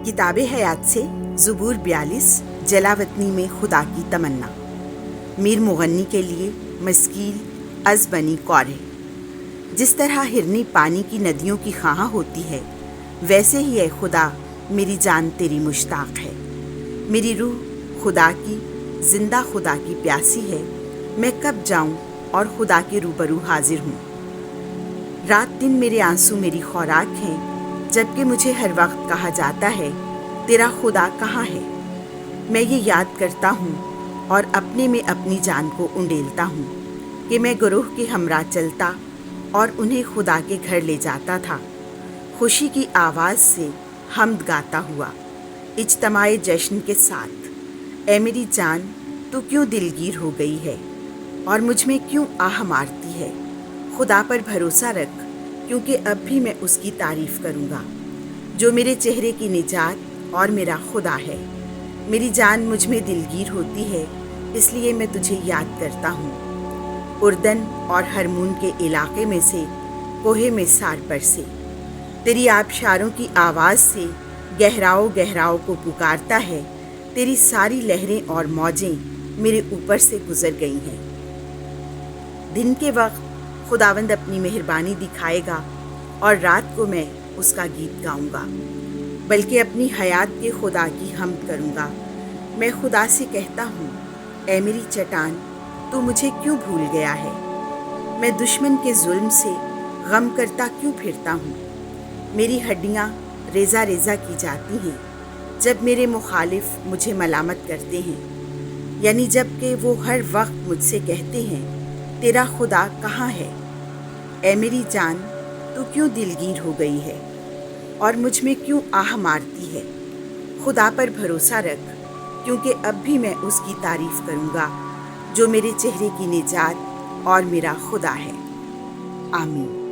किताब हयात से ज़बूर 42 जलावतनी में खुदा की तमन्ना। मीर मुगन्नी के लिए मस्कील अज़ बनी कौरे। जिस तरह हिरनी पानी की नदियों की ख़्वाहां होती है, वैसे ही ए खुदा मेरी जान तेरी मुश्ताक है। मेरी रूह खुदा की, ज़िंदा खुदा की प्यासी है। मैं कब जाऊं और खुदा के रूबरू हाजिर हूँ। रात दिन मेरे आंसू मेरी खुराक हैं, जबकि मुझे हर वक्त कहा जाता है तेरा खुदा कहाँ है। मैं ये याद करता हूँ और अपने में अपनी जान को उंडेलता हूँ कि मैं गुरूह के हमरा चलता और उन्हें खुदा के घर ले जाता था, खुशी की आवाज़ से हम्द गाता हुआ इज्तमाए जश्न के साथ। ए मेरी जान, तू क्यों दिलगीर हो गई है और मुझ में क्यों आह मारती है। खुदा पर भरोसा रख, क्योंकि अब भी मैं उसकी तारीफ़ करूँगा, जो मेरे चेहरे की निजात और मेरा खुदा है। मेरी जान मुझ में दिलगीर होती है, इसलिए मैं तुझे याद करता हूँ। उर्दन और हरमून के इलाके में से कोहे में सार पर से तेरी आबशारों की आवाज़ से गहराओं गहराओं को पुकारता है। तेरी सारी लहरें और मौजें मेरे ऊपर से गुजर गई हैं। दिन के वक्त खुदावंद अपनी मेहरबानी दिखाएगा और रात को मैं उसका गीत गाऊंगा, बल्कि अपनी हयात के खुदा की हम्द करूंगा। मैं खुदा से कहता हूँ, ए मेरी चट्टान, तू मुझे क्यों भूल गया है। मैं दुश्मन के जुल्म से गम करता क्यों फिरता हूँ। मेरी हड्डियाँ रेजा रेजा की जाती हैं जब मेरे मुखालिफ मुझे मलामत करते हैं, यानी जब कि वो हर वक्त मुझसे कहते हैं तेरा खुदा कहाँ है। ए मेरी जान, तू क्यों दिलगीर हो गई है और मुझ में क्यों आह मारती है। खुदा पर भरोसा रख, क्योंकि अब भी मैं उसकी तारीफ़ करूँगा, जो मेरे चेहरे की निजात और मेरा खुदा है। आमीन।